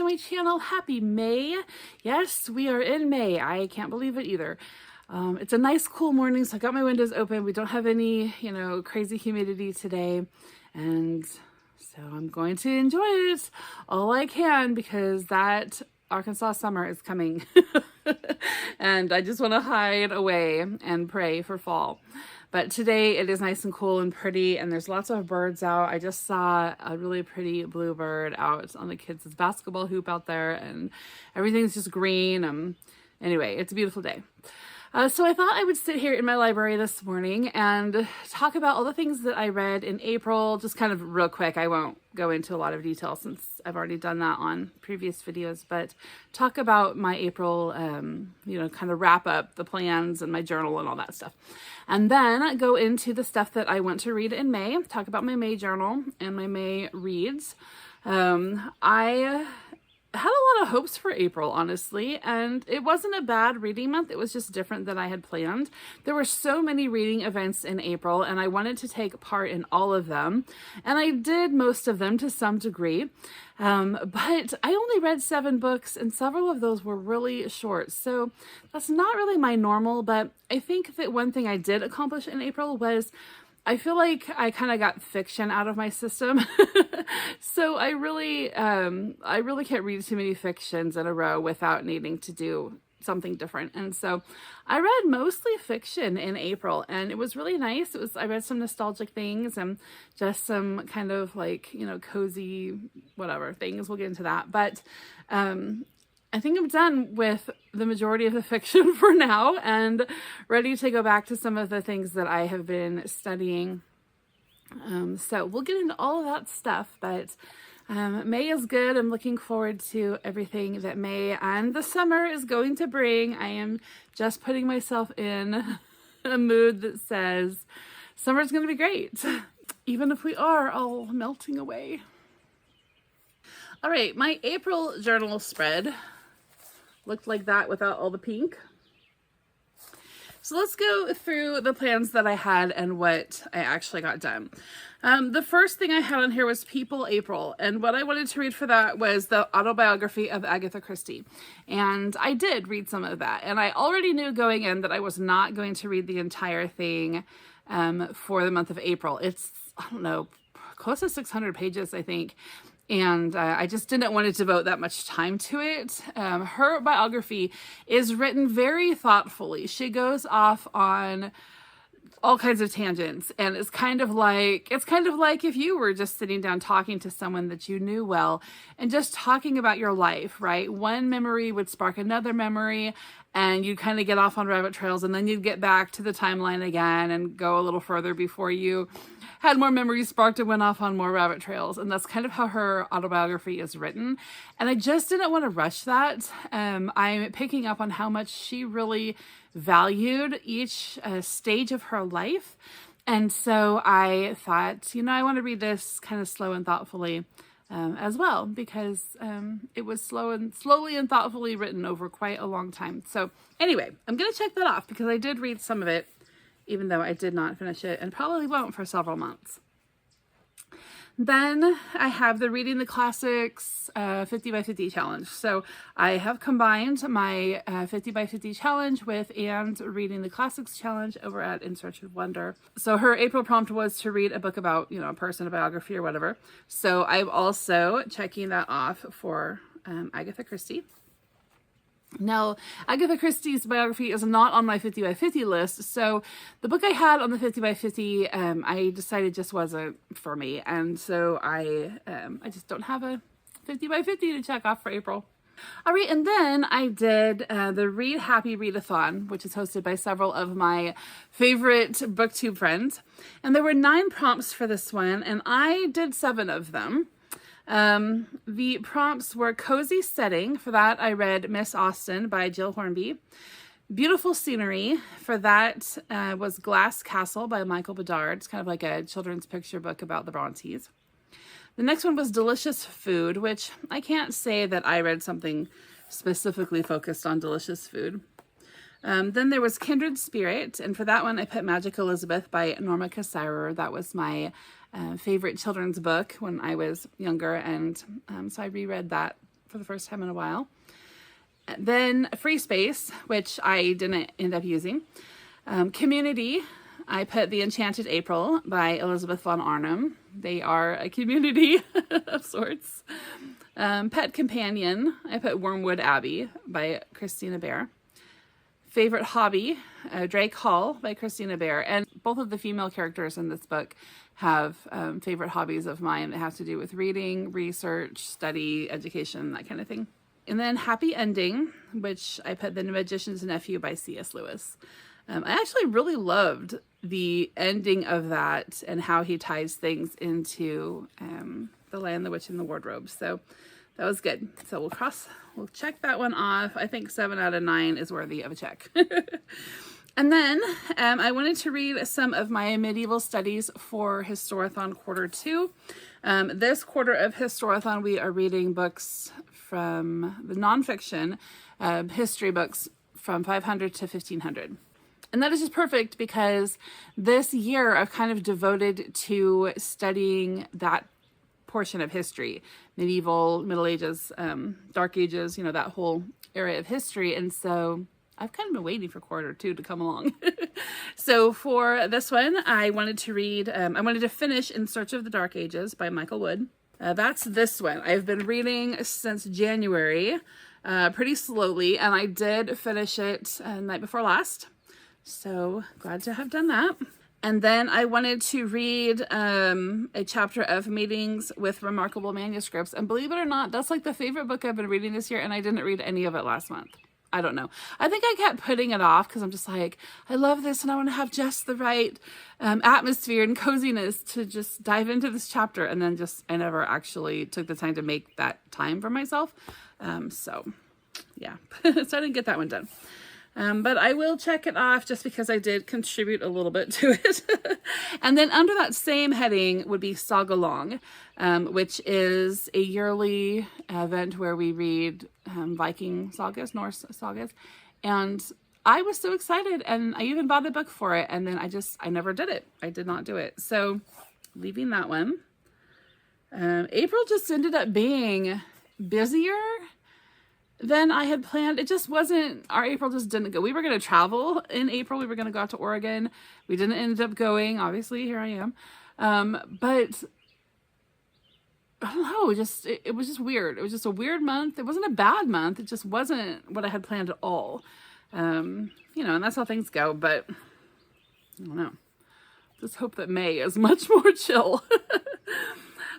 my channel. Happy May. Yes, we are in May. I can't believe it either. It's a nice cool morning, so I got my windows open. We don't have any, crazy humidity today. And so I'm going to enjoy it all I can because that Arkansas summer is coming. And I just want to hide away and pray for fall. But today it is nice and cool and pretty, and there's lots of birds out. I just saw a really pretty bluebird out on the kids' basketball hoop out there, and everything's just green. Anyway, it's a beautiful day. So I thought I would sit here in my library this morning and talk about all the things that I read in April, just kind of real quick. I won't go into a lot of detail since I've already done that on previous videos, but talk about my April, kind of wrap up the plans and my journal and all that stuff. And then go into the stuff that I want to read in May, talk about my May journal and my May reads. I had a lot of hopes for April, honestly, and it wasn't a bad reading month. It was just different than I had planned. There were so many reading events in April, and I wanted to take part in all of them, and I did most of them to some degree, but I only read 7 books, and several of those were really short, so that's not really my normal. But I think that one thing I did accomplish in April was I feel like I kind of got fiction out of my system. So I really can't read too many fictions in a row without needing to do something different. And so I read mostly fiction in April, and it was really nice. I read some nostalgic things and just some kind of cozy, whatever things. We'll get into that. But, I think I'm done with the majority of the fiction for now and ready to go back to some of the things that I have been studying. So we'll get into all of that stuff, but May is good. I'm looking forward to everything that May and the summer is going to bring. I am just putting myself in a mood that says summer's going to be great, even if we are all melting away. All right, my April journal spread looked like that without all the pink. So let's go through the plans that I had and what I actually got done. The first thing I had on here was People April, and what I wanted to read for that was the autobiography of Agatha Christie. And I did read some of that, and I already knew going in that I was not going to read the entire thing for the month of April. It's, I don't know, close to 600 pages, I think. And I just didn't want to devote that much time to it. Her biography is written very thoughtfully. She goes off on all kinds of tangents, and it's kind of like if you were just sitting down talking to someone that you knew well and just talking about your life, right? One memory would spark another memory, and you'd kind of get off on rabbit trails, and then you'd get back to the timeline again and go a little further before you had more memories sparked and went off on more rabbit trails. And that's kind of how her autobiography is written. And I just didn't want to rush that. I'm picking up on how much she really valued each stage of her life. And so I thought, I want to read this kind of slow and thoughtfully as well, because it was slowly and thoughtfully written over quite a long time. So anyway, I'm going to check that off because I did read some of it, even though I did not finish it and probably won't for several months. Then I have the Reading the Classics 50 by 50 challenge. So I have combined my 50 by 50 challenge with and Reading the Classics challenge over at In Search of Wonder. So her April prompt was to read a book about, a person, a biography or whatever. So I'm also checking that off for Agatha Christie. Now, Agatha Christie's biography is not on my 50 by 50 list, so the book I had on the 50 by 50, I decided just wasn't for me, and so I just don't have a 50 by 50 to check off for April. All right, and then I did the Read Happy Readathon, which is hosted by several of my favorite booktube friends, and there were 9 prompts for this one, and I did 7 of them. The prompts were Cozy Setting. For that, I read Miss Austen by Jill Hornby. Beautiful Scenery. For that was Glass Castle by Michael Bedard. It's kind of like a children's picture book about the Brontes. The next one was Delicious Food, which I can't say that I read something specifically focused on delicious food. Then there was Kindred Spirit, and for that one I put Magic Elizabeth by Norma Cassirer. That was my favorite children's book when I was younger, and so I reread that for the first time in a while. Then Free Space, which I didn't end up using. Community, I put The Enchanted April by Elizabeth von Arnim. They are a community of sorts. Pet Companion, I put Wormwood Abbey by Christina Bear. Favorite Hobby, Drake Hall by Christina Bear. And both of the female characters in this book have favorite hobbies of mine that have to do with reading, research, study, education, that kind of thing. And then Happy Ending, which I put The Magician's Nephew by C.S. Lewis. I actually really loved the ending of that and how he ties things into The Lion, the Witch, and the Wardrobe. So that was good. So we'll check that one off. I think 7 out of 9 is worthy of a check. And then I wanted to read some of my medieval studies for Historathon quarter 2. This quarter of Historathon, we are reading books from the nonfiction history books from 500 to 1500. And that is just perfect because this year I've kind of devoted to studying that portion of history, medieval, Middle Ages, Dark Ages, that whole area of history. And so I've kind of been waiting for quarter 2 to come along. So for this one, I wanted to finish In Search of the Dark Ages by Michael Wood. That's this one. I've been reading since January, pretty slowly, and I did finish it night before last. So glad to have done that. And then I wanted to read a chapter of Meetings with Remarkable Manuscripts. And believe it or not, that's like the favorite book I've been reading this year, and I didn't read any of it last month. I don't know. I think I kept putting it off because I'm just like, I love this and I want to have just the right atmosphere and coziness to just dive into this chapter. And then I never actually took the time to make that time for myself. So yeah, so I didn't get that one done. But I will check it off just because I did contribute a little bit to it. And then under that same heading would be Sagalong, which is a yearly event where we read Viking sagas, Norse sagas. And I was so excited and I even bought a book for it. And then I never did it. I did not do it. So leaving that one. April just ended up being busier than I had planned. It just wasn't, our April just didn't go. We were going to travel in April. We were going to go out to Oregon. We didn't end up going. Obviously, here I am. But I don't know, it was just weird. It was just a weird month. It wasn't a bad month. It just wasn't what I had planned at all. And that's how things go. But I don't know. Just hope that May is much more chill.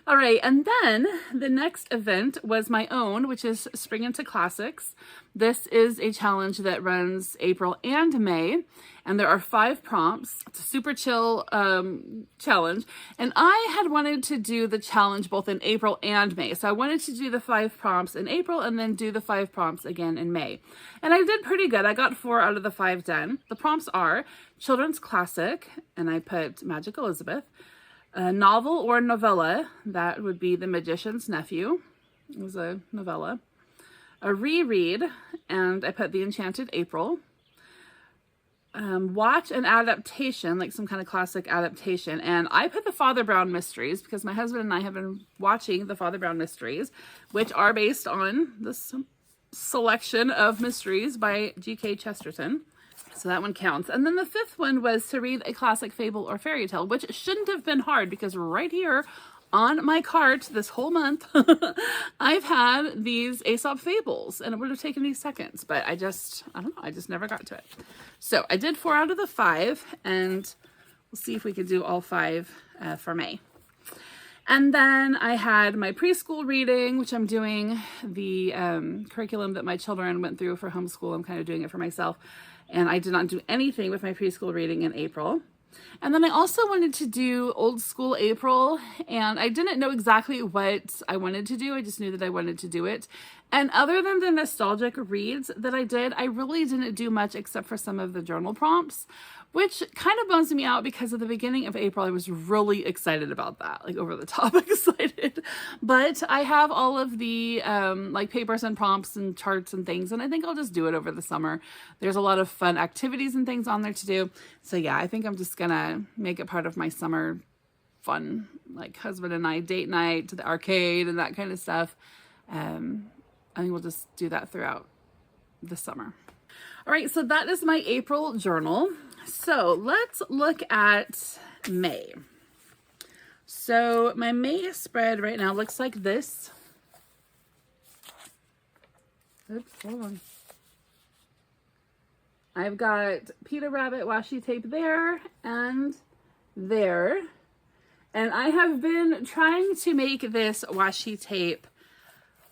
All right, and then the next event was my own, which is Spring Into Classics. This is a challenge that runs April and May, and there are 5 prompts. It's a super chill challenge, and I had wanted to do the challenge both in April and May. So I wanted to do the 5 prompts in April and then do the 5 prompts again in May. And I did pretty good. I got 4 out of the 5 done. The prompts are Children's Classic, and I put Magic Elizabeth. A novel or novella, that would be The Magician's Nephew. It was a novella. A reread, and I put The Enchanted April. Watch an adaptation, like some kind of classic adaptation, and I put the Father Brown Mysteries because my husband and I have been watching the Father Brown Mysteries, which are based on this selection of mysteries by G.K. Chesterton. So that one counts. And then the 5th one was to read a classic fable or fairy tale, which shouldn't have been hard because right here on my cart this whole month, I've had these Aesop fables and it would have taken me seconds, but I don't know, I just never got to it. So I did 4 out of the 5 and we'll see if we can do all 5 for May. And then I had my preschool reading, which I'm doing the curriculum that my children went through for homeschool. I'm kind of doing it for myself. And I did not do anything with my preschool reading in April. And then I also wanted to do Old School April, and I didn't know exactly what I wanted to do. I just knew that I wanted to do it. And other than the nostalgic reads that I did, I really didn't do much except for some of the journal prompts, which kind of bums me out because at the beginning of April, I was really excited about that, like over the top excited. But I have all of the like papers and prompts and charts and things, and I think I'll just do it over the summer. There's a lot of fun activities and things on there to do. So yeah, I think I'm just gonna make it part of my summer fun, like husband and I date night to the arcade and that kind of stuff. I think we'll just do that throughout the summer. All right, so that is my April journal. So let's look at May. So my May spread right now looks like this. Oops, hold on. I've got Peter Rabbit washi tape there and there. And I have been trying to make this washi tape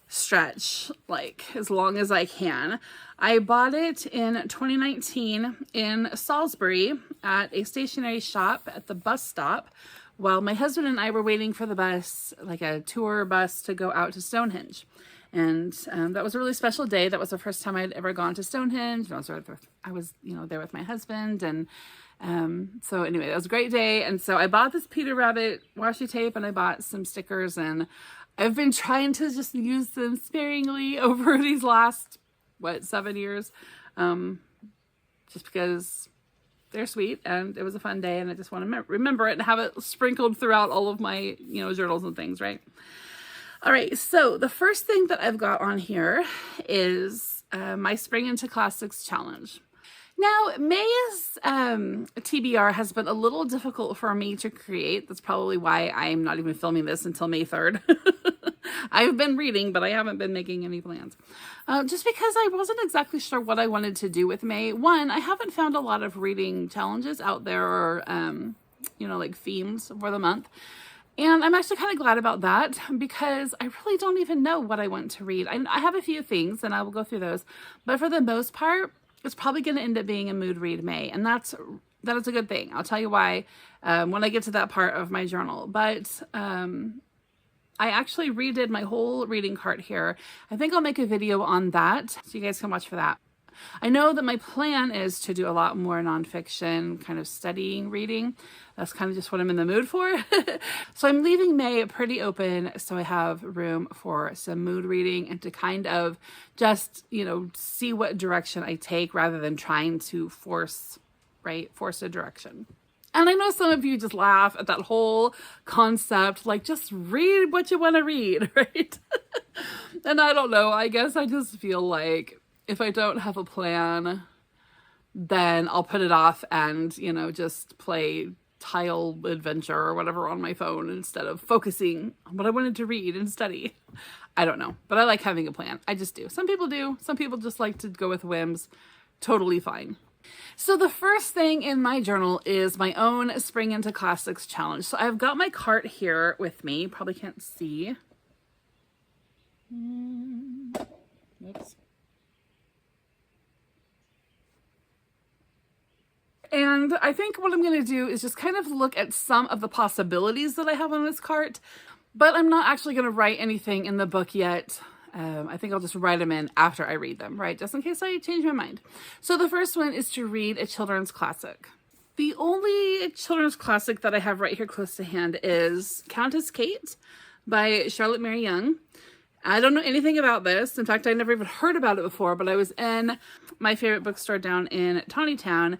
stretch like as long as I can. I bought it in 2019 in Salisbury at a stationery shop at the bus stop while my husband and I were waiting for the bus, like a tour bus to go out to Stonehenge. And that was a really special day. That was the first time I'd ever gone to Stonehenge. I was there with my husband. And so anyway, it was a great day. And so I bought this Peter Rabbit washi tape and I bought some stickers, and I've been trying to just use them sparingly over these last, 7 years, just because they're sweet and it was a fun day and I just want to remember it and have it sprinkled throughout all of my, journals and things, right? All right, so the first thing that I've got on here is my Spring into Classics challenge. Now, May's TBR has been a little difficult for me to create. That's probably why I'm not even filming this until May 3rd. I've been reading, but I haven't been making any plans. Just because I wasn't exactly sure what I wanted to do with May. One, I haven't found a lot of reading challenges out there or, like themes for the month. And I'm actually kind of glad about that because I really don't even know what I want to read. I have a few things and I will go through those. But for the most part, it's probably going to end up being a mood read May. And that is a good thing. I'll tell you why when I get to that part of my journal. But I actually redid my whole reading cart here. I think I'll make a video on that so you guys can watch for that. I know that my plan is to do a lot more nonfiction kind of studying reading. That's kind of just what I'm in the mood for. So I'm leaving May pretty open so I have room for some mood reading and to kind of just, see what direction I take rather than trying to force a direction. And I know some of you just laugh at that whole concept, like just read what you want to read, right? And I don't know, I guess I just feel like if I don't have a plan, then I'll put it off and, just play Tile Adventure or whatever on my phone instead of focusing on what I wanted to read and study. I don't know, but I like having a plan. I just do. Some people do. Some people just like to go with whims. Totally fine. So the first thing in my journal is my own Spring into Classics challenge. So I've got my cart here with me. Probably can't see. Oops. And I think what I'm going to do is just kind of look at some of the possibilities that I have on this cart, but I'm not actually going to write anything in the book yet. I think I'll just write them in after I read them, right? Just in case I change my mind. So the first one is to read a children's classic. The only children's classic that I have right here close to hand is Countess Kate by Charlotte Mary Young. I don't know anything about this. In fact, I never even heard about it before, but I was in my favorite bookstore down in Tawnytown,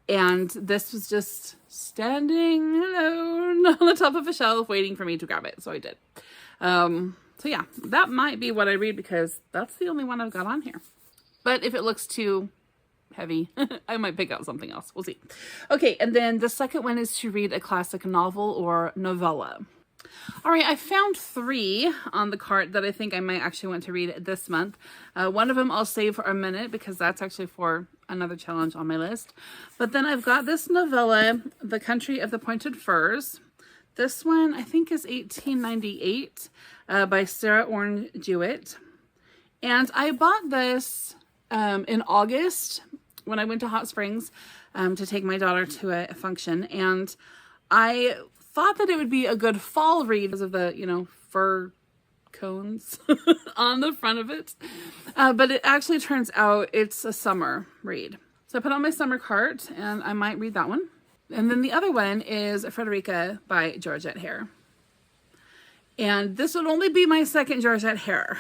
and this was just standing alone on the top of a shelf waiting for me to grab it. So I did. So yeah, that might be what I read because that's the only one I've got on here. But if it looks too heavy, I might pick out something else. We'll see. Okay, and then the second one is to read a classic novel or novella. All right, I found 3 on the cart that I think I might actually want to read this month. One of them I'll save for a minute because that's actually for another challenge on my list. But then I've got this novella, The Country of the Pointed Firs. This one I think is 1898 by Sarah Orne Jewett. And I bought this in August when I went to Hot Springs to take my daughter to a function. And I thought that it would be a good fall read because of the, fir cones on the front of it. But it actually turns out it's a summer read. So I put on my summer cart and I might read that one. And then the other one is Frederica by Georgette Hare. And this would only be my second Georgette Hare.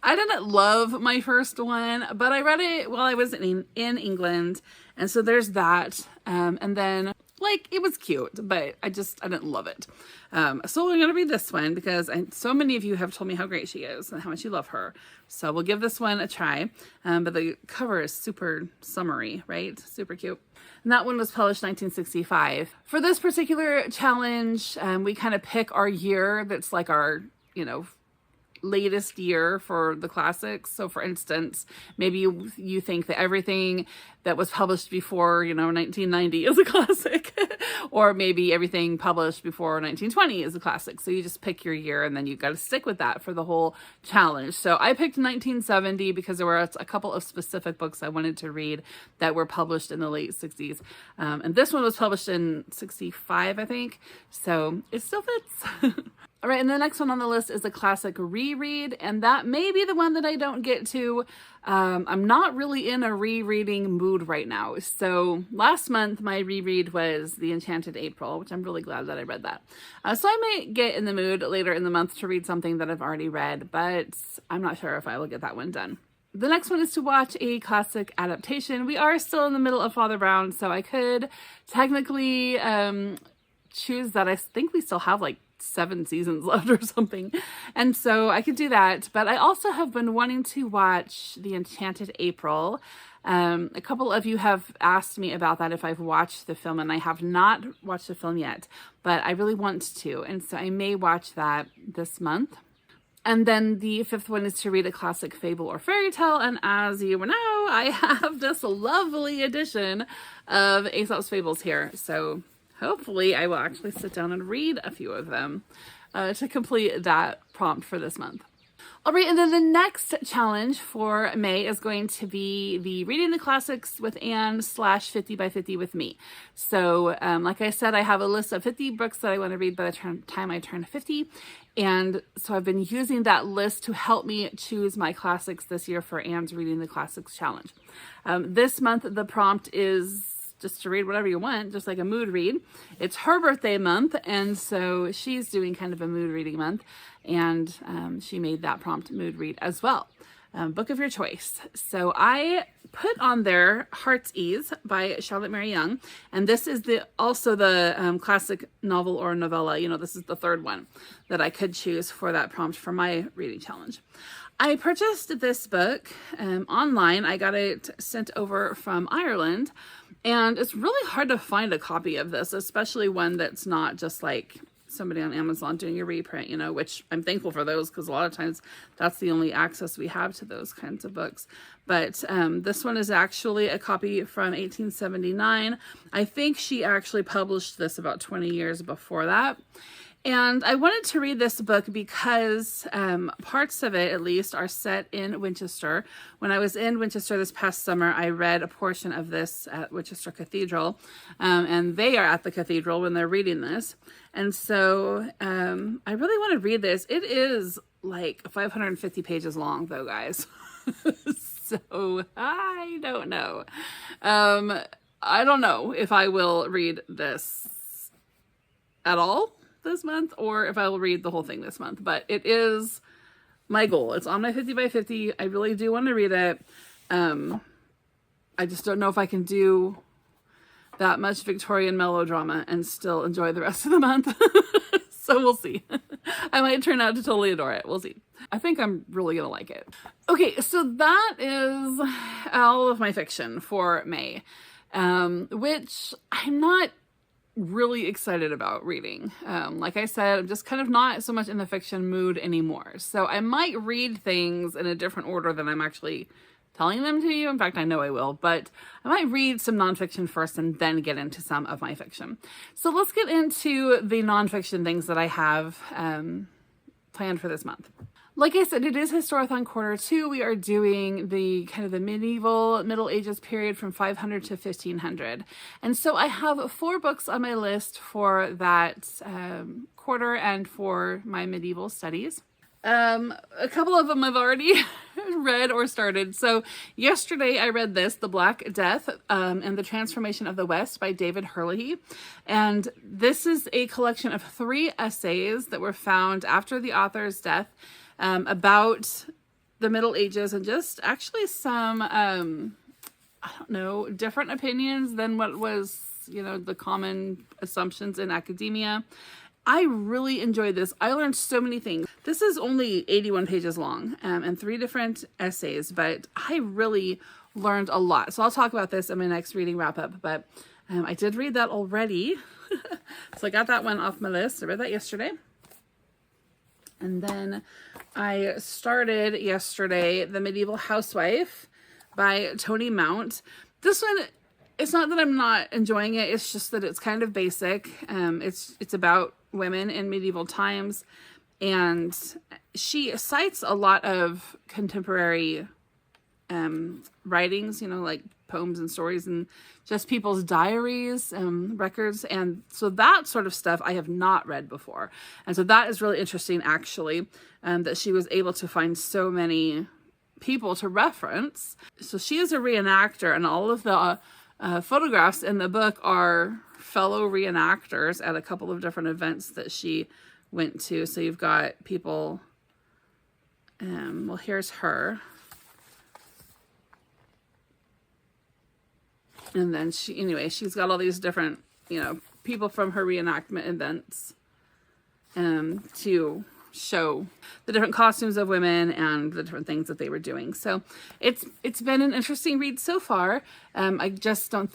I didn't love my first one, but I read it while I was in England. And so there's that. And then Like, it was cute, but I didn't love it. So I'm going to read this one because so many of you have told me how great she is and how much you love her. So we'll give this one a try. But the cover is super summery, right? Super cute. And that one was published 1965. For this particular challenge, we kind of pick our year that's like our, latest year for the classics. So for instance, maybe you think that everything that was published before, 1990 is a classic, or maybe everything published before 1920 is a classic. So you just pick your year and then you got to stick with that for the whole challenge. So I picked 1970 because there were a couple of specific books I wanted to read that were published in the late 60s. And this one was published in 65, I think. So it still fits. All right, and the next one on the list is a classic reread, and that may be the one that I don't get to. I'm not really in a rereading mood right now. So last month, my reread was The Enchanted April, which I'm really glad that I read that. So I may get in the mood later in the month to read something that I've already read, but I'm not sure if I will get that one done. The next one is to watch a classic adaptation. We are still in the middle of Father Brown, so I could technically choose that. I think we still have like 7 seasons left or something, and so I could do that. But I also have been wanting to watch The Enchanted April. A couple of you have asked me about that, if I've watched the film, and I have not watched the film yet, but I really want to, and so I may watch that this month. And then the 5th one is to read a classic fable or fairy tale, and as you know, I have this lovely edition of Aesop's Fables here, so hopefully I will actually sit down and read a few of them to complete that prompt for this month. All right, and then the next challenge for May is going to be the Reading the Classics with Anne / 50 by 50 with me. So like I said, I have a list of 50 books that I want to read by the time I turn 50. And so I've been using that list to help me choose my classics this year for Anne's Reading the Classics challenge. This month, the prompt is just to read whatever you want, just like a mood read. It's her birthday month, and so she's doing kind of a mood reading month, and she made that prompt mood read as well. Book of your choice. So I put on there Heart's Ease by Charlotte Mary Young, and this is also the classic novel or novella. This is the 3rd one that I could choose for that prompt for my reading challenge. I purchased this book online. I got it sent over from Ireland, and it's really hard to find a copy of this, especially one that's not just like somebody on Amazon doing a reprint, which I'm thankful for those, because a lot of times that's the only access we have to those kinds of books. But this one is actually a copy from 1879. I think she actually published this about 20 years before that. And I wanted to read this book because parts of it, at least, are set in Winchester. When I was in Winchester this past summer, I read a portion of this at Winchester Cathedral, and they are at the cathedral when they're reading this. And so I really want to read this. It is like 550 pages long, though, guys. So I don't know. I don't know if I will read this at all this month, or if I will read the whole thing this month, but it is my goal. It's on my 50 by 50. I really do want to read it. I just don't know if I can do that much Victorian melodrama and still enjoy the rest of the month. So we'll see. I might turn out to totally adore it. We'll see. I think I'm really gonna like it. Okay, so that is all of my fiction for May, which I'm not really excited about reading. Like I said, I'm just kind of not so much in the fiction mood anymore. So I might read things in a different order than I'm actually telling them to you. In fact, I know I will, but I might read some nonfiction first and then get into some of my fiction. So let's get into the nonfiction things that I have planned for this month. Like I said, it is Historathon Quarter 2. We are doing the kind of the medieval Middle Ages period from 500 to 1500. And so I have 4 books on my list for that quarter and for my medieval studies. A couple of them I've already read or started. So yesterday I read this, The Black Death and the Transformation of the West by David Herlihy. And this is a collection of 3 essays that were found after the author's death about the Middle Ages, and just actually some, I don't know, different opinions than what was you know, the common assumptions in academia. I really enjoyed this. I learned so many things. This is only 81 pages long and 3 different essays, but I really learned a lot. So I'll talk about this in my next reading wrap up, but I did read that already. So I got that one off my list. I read that yesterday. And then I started yesterday The Medieval Housewife by Tony Mount. This one, it's not that I'm not enjoying it. It's just that it's kind of basic. It's about women in medieval times. And she cites a lot of contemporary writings, you know, like poems and stories and just people's diaries, records. And so that sort of stuff I have not read before. And so that is really interesting, actually, that she was able to find so many people to reference. So she is a reenactor, and all of the photographs in the book are fellow reenactors at a couple of different events that she went to. So you've got people, well, here's her. And then she's got all these different, you know, people from her reenactment events to show the different costumes of women and the different things that they were doing. So it's been an interesting read so far. I just don't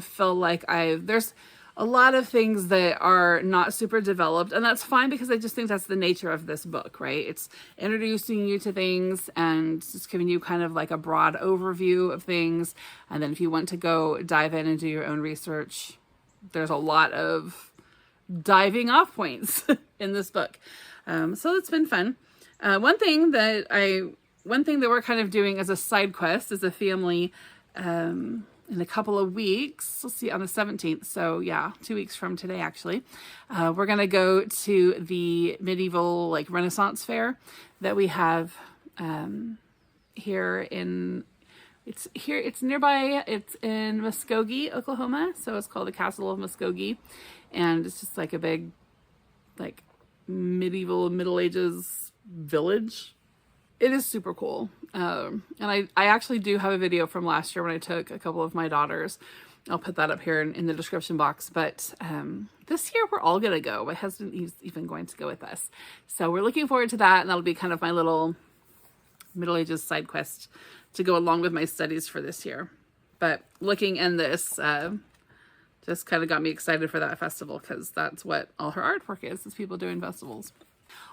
feel like there's a lot of things that are not super developed, and that's fine because I just think that's the nature of this book, right? It's introducing you to things and just giving you kind of like a broad overview of things. And then if you want to go dive in and do your own research, there's a lot of diving off points in this book. So it's been fun. One thing that we're kind of doing as a side quest as a family, in a couple of weeks, let's see, on the 17th. So yeah, 2 weeks from today, actually, we're going to go to the medieval like Renaissance fair that we have, it's nearby. It's in Muskogee, Oklahoma. So it's called the Castle of Muskogee. And it's just like a big, like medieval Middle Ages village. It is super cool. And I actually do have a video from last year when I took a couple of my daughters. I'll put that up here in the description box. But this year we're all going to go. My husband is even going to go with us. So we're looking forward to that. And that'll be kind of my little Middle Ages side quest to go along with my studies for this year. But looking in this just kind of got me excited for that festival, because that's what all her artwork is people doing festivals.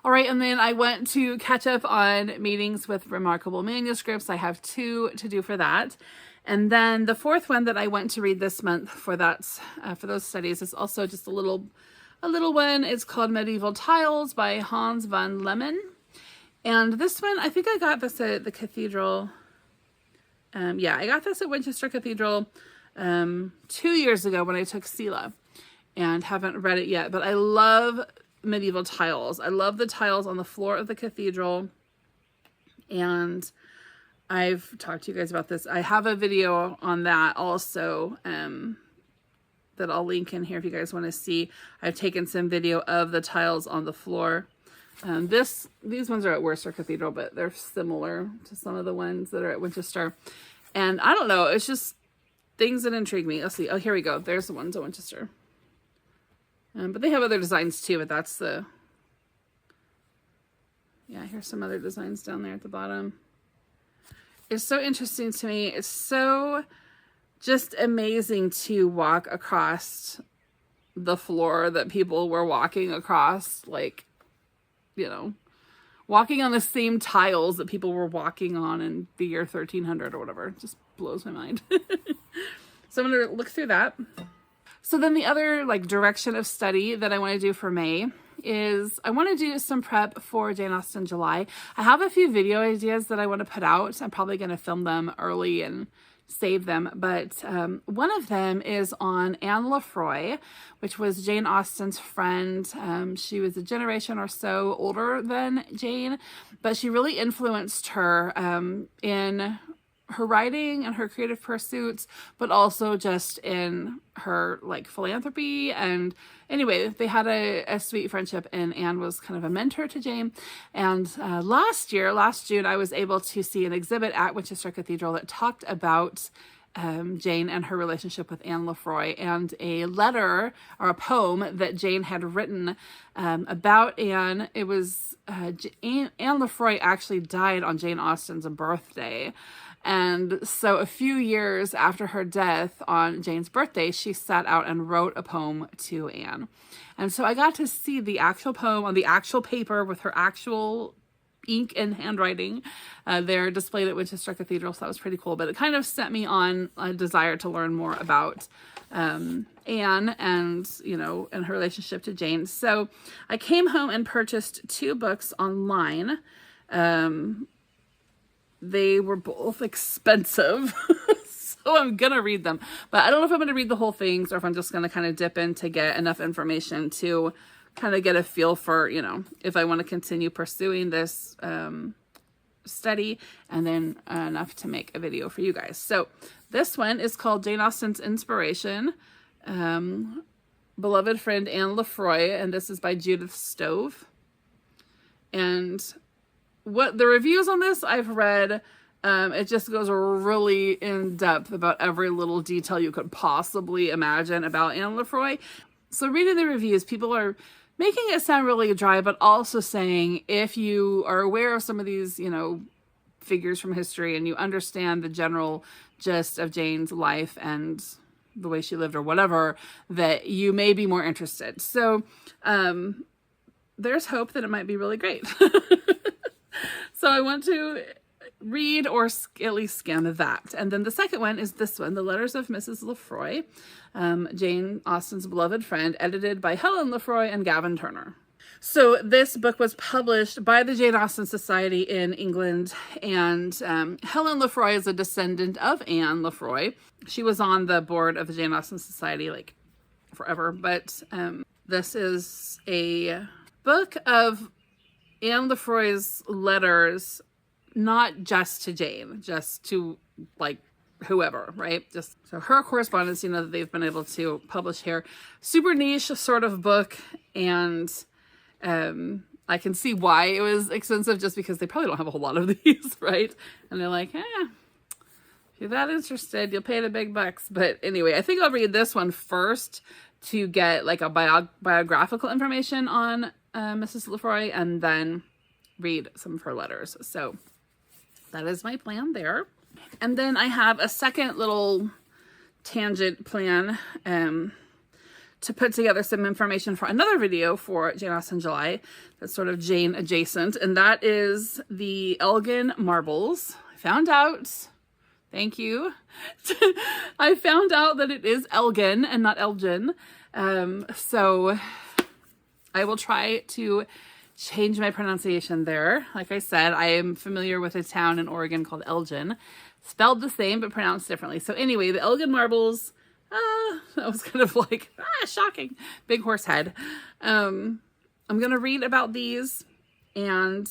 All right, and then I went to catch up on meetings with remarkable manuscripts. I have 2 to do for that. And then the 4th one that I went to read this month for that, for those studies is also just a little one. It's called Medieval Tiles by Hans van Lemmen. And this one, I think I got this at the cathedral. Yeah, I got this at Winchester Cathedral 2 years ago when I took Sela, and haven't read it yet. But I love medieval tiles. I love the tiles on the floor of the cathedral, and I've talked to you guys about this. I have a video on that also that I'll link in here if you guys want to see. I've taken some video of the tiles on the floor. These ones are at Worcester Cathedral, but they're similar to some of the ones that are at Winchester. And I don't know, it's just things that intrigue me. Let's see. Oh, here we go. There's the ones at Winchester. But they have other designs too, but that's yeah, here's some other designs down there at the bottom. It's so interesting to me. It's so just amazing to walk across the floor that people were walking across, like, you know, walking on the same tiles that people were walking on in the year 1300 or whatever. It just blows my mind. So I'm going to look through that. So then the other like direction of study that I want to do for May is I want to do some prep for Jane Austen July. I have a few video ideas that I want to put out. I'm probably going to film them early and save them. But one of them is on Anne Lefroy, which was Jane Austen's friend. She was a generation or so older than Jane, but she really influenced her in her writing and her creative pursuits, but also just in her like philanthropy. And anyway, they had a sweet friendship, and Anne was kind of a mentor to Jane. And last June, I was able to see an exhibit at Winchester Cathedral that talked about Jane and her relationship with Anne Lefroy, and a letter or a poem that Jane had written about Anne. It was Anne Lefroy actually died on Jane Austen's birthday. And so a few years after her death on Jane's birthday, she sat out and wrote a poem to Anne. And so I got to see the actual poem on the actual paper with her actual ink and handwriting. They're displayed at Winchester Cathedral, so that was pretty cool. But it kind of set me on a desire to learn more about Anne and, you know, and her relationship to Jane. So I came home and purchased 2 books online. They were both expensive, so I'm gonna read them. But I don't know if I'm gonna read the whole things or if I'm just gonna kind of dip in to get enough information to kind of get a feel for, you know, if I want to continue pursuing this study, and then enough to make a video for you guys. So this one is called Jane Austen's Inspiration, Beloved Friend Anne Lefroy, and this is by Judith Stove. And what the reviews on this I've read, it just goes really in depth about every little detail you could possibly imagine about Anne Lefroy. So reading the reviews, people are making it sound really dry, but also saying if you are aware of some of these, you know, figures from history and you understand the general gist of Jane's life and the way she lived or whatever, that you may be more interested. So there's hope that it might be really great. So I want to read or at least skim that. And then the second one is this one, The Letters of Mrs. Lefroy, Jane Austen's beloved friend, edited by Helen Lefroy and Gavin Turner. So this book was published by the Jane Austen Society in England, and Helen Lefroy is a descendant of Anne Lefroy. She was on the board of the Jane Austen Society like forever, but this is a book of Anne Lefroy's letters, not just to Jane, just to like whoever, right? Just so her correspondence, you know, that they've been able to publish here. Super niche sort of book, and I can see why it was expensive, just because they probably don't have a whole lot of these, right? And they're like, if you're that interested, you'll pay the big bucks. But anyway, I think I'll read this one first to get like a biographical information on Mrs. Lefroy, and then read some of her letters. So that is my plan there. And then I have a second little tangent plan to put together some information for another video for Jane Austen July that's sort of Jane adjacent, and that is the Elgin marbles. I found out, thank you, I found out that it is Elgin and not Elgin. So I will try to change my pronunciation there. Like I said, I am familiar with a town in Oregon called Elgin, spelled the same but pronounced differently. So anyway, the Elgin marbles, that was kind of like, shocking. Big horse head. I'm going to read about these and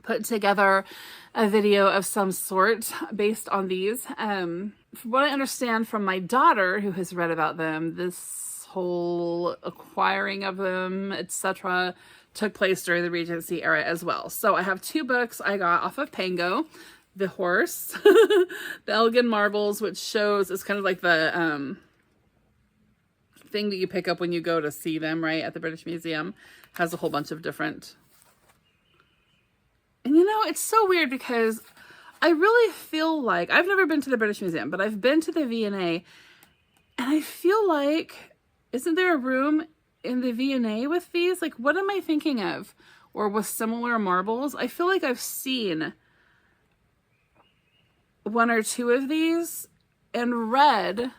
put together a video of some sort based on these. From what I understand from my daughter, who has read about them, this whole acquiring of them, etc., took place during the Regency era as well. So I have 2 books I got off of Pango. The horse, the Elgin marbles, which shows, it's kind of like the thing that you pick up when you go to see them, right, at the British Museum. Has a whole bunch of different. And you know, it's so weird because I really feel like, I've never been to the British Museum, but I've been to the V&A, and I feel like, isn't there a room in the V&A with these? Like, what am I thinking of? Or with similar marbles? I feel like I've seen 1 or 2 of these and read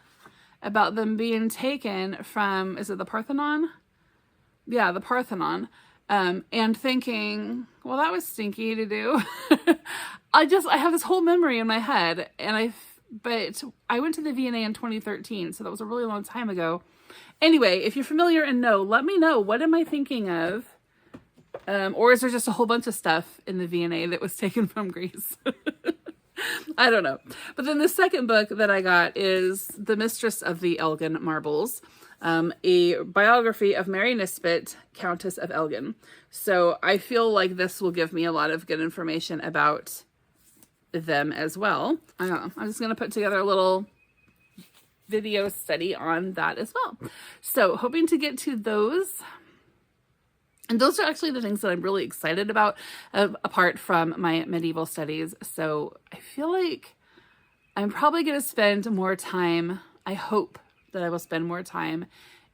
about them being taken from, is it the Parthenon? Yeah, the Parthenon. And thinking, well, that was stinky to do. I have this whole memory in my head, and but I went to the V&A in 2013, so that was a really long time ago. Anyway, if you're familiar and know, let me know. What am I thinking of? Or is there just a whole bunch of stuff in the V&A that was taken from Greece? I don't know. But then the second book that I got is The Mistress of the Elgin Marbles, a biography of Mary Nisbet, Countess of Elgin. So I feel like this will give me a lot of good information about them as well. I don't know. I'm just going to put together a little video study on that as well. So hoping to get to those. And those are actually the things that I'm really excited about, apart from my medieval studies. So I feel like I'm probably going to spend more time. I hope that I will spend more time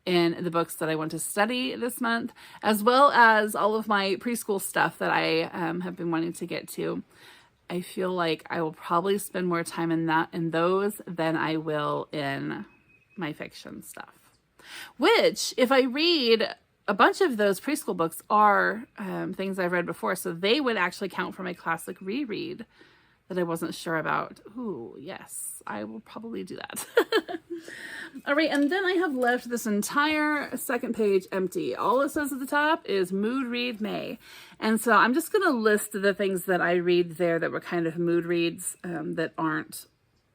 in the books that I want to study this month, as well as all of my preschool stuff that I have been wanting to get to. I feel like I will probably spend more time in those than I will in my fiction stuff. Which, if I read a bunch of those preschool books, are things I've read before, so they would actually count for my classic reread that I wasn't sure about. Ooh, yes, I will probably do that. All right, and then I have left this entire second page empty. All it says at the top is Mood Read May. And so I'm just going to list the things that I read there that were kind of mood reads that aren't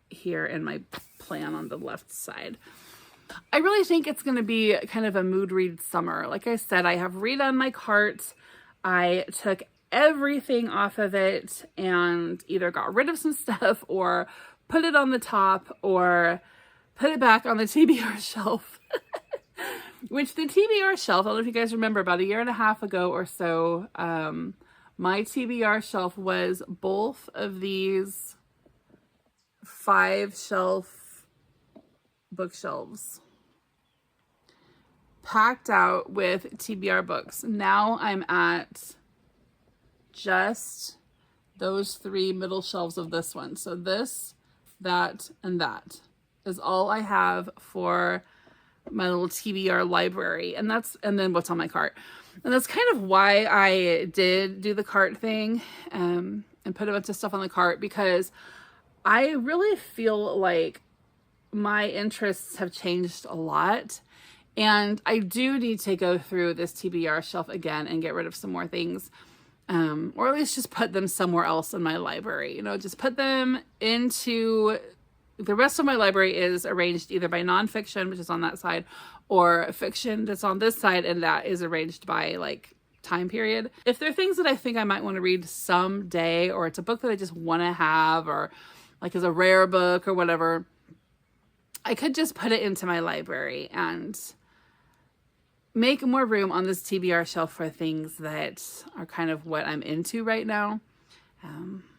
here in my plan on the left side. I really think it's going to be kind of a mood read summer. Like I said, I have Read on my cart. I took everything off of it and either got rid of some stuff or put it on the top or put it back on the TBR shelf. Which the TBR shelf, I don't know if you guys remember, about a year and a half ago or so, my TBR shelf was both of these 5-shelf bookshelves packed out with TBR books. Now I'm at just those 3 middle shelves of this one. So this, that, and that is all I have for my little TBR library. And then what's on my cart. And that's kind of why I did do the cart thing and put a bunch of stuff on the cart, because I really feel like my interests have changed a lot. And I do need to go through this TBR shelf again and get rid of some more things. Or at least just put them somewhere else in my library. You know, just put them into... The rest of my library is arranged either by nonfiction, which is on that side, or fiction that's on this side, and that is arranged by like time period. If there are things that I think I might want to read someday, or it's a book that I just want to have, or like as a rare book or whatever, I could just put it into my library and make more room on this TBR shelf for things that are kind of what I'm into right now.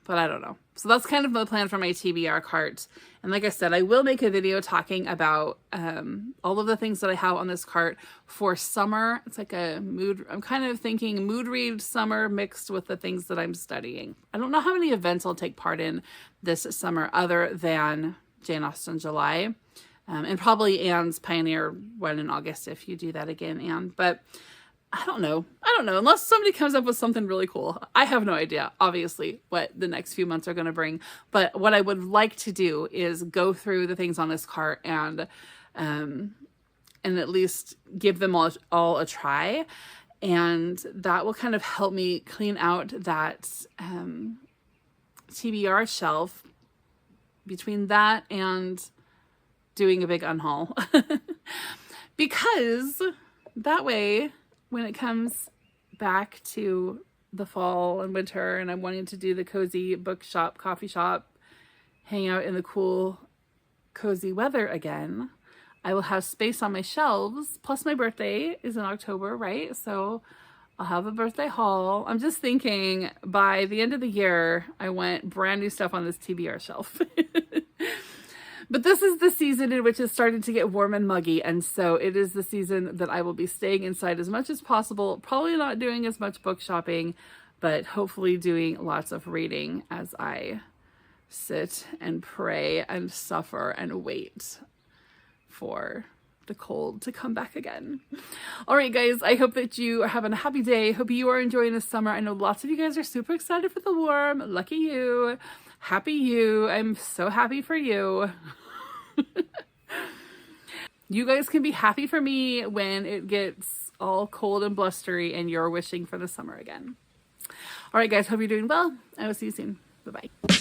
But I don't know. So that's kind of the plan for my TBR cart. And like I said, I will make a video talking about all of the things that I have on this cart for summer. It's like a mood, I'm kind of thinking mood read summer mixed with the things that I'm studying. I don't know how many events I'll take part in this summer other than Jane Austen July. And probably Anne's Pioneer one in August if you do that again, Anne. But I don't know. Unless somebody comes up with something really cool. I have no idea, obviously, what the next few months are going to bring. But what I would like to do is go through the things on this cart and at least give them all a try. And that will kind of help me clean out that TBR shelf between that and doing a big unhaul. Because that way, when it comes back to the fall and winter and I'm wanting to do the cozy bookshop, coffee shop, hang out in the cool, cozy weather again, I will have space on my shelves. Plus my birthday is in October, right? So I'll have a birthday haul. I'm just thinking by the end of the year, I want brand new stuff on this TBR shelf. But this is the season in which it's starting to get warm and muggy, and so it is the season that I will be staying inside as much as possible, probably not doing as much book shopping, but hopefully doing lots of reading as I sit and pray and suffer and wait for the cold to come back again. All right, guys, I hope that you are having a happy day. Hope you are enjoying the summer. I know lots of you guys are super excited for the warm. Lucky you. Happy you. I'm so happy for you. You guys can be happy for me when it gets all cold and blustery and you're wishing for the summer again. All right, guys, hope you're doing well. I will see you soon. Bye-bye.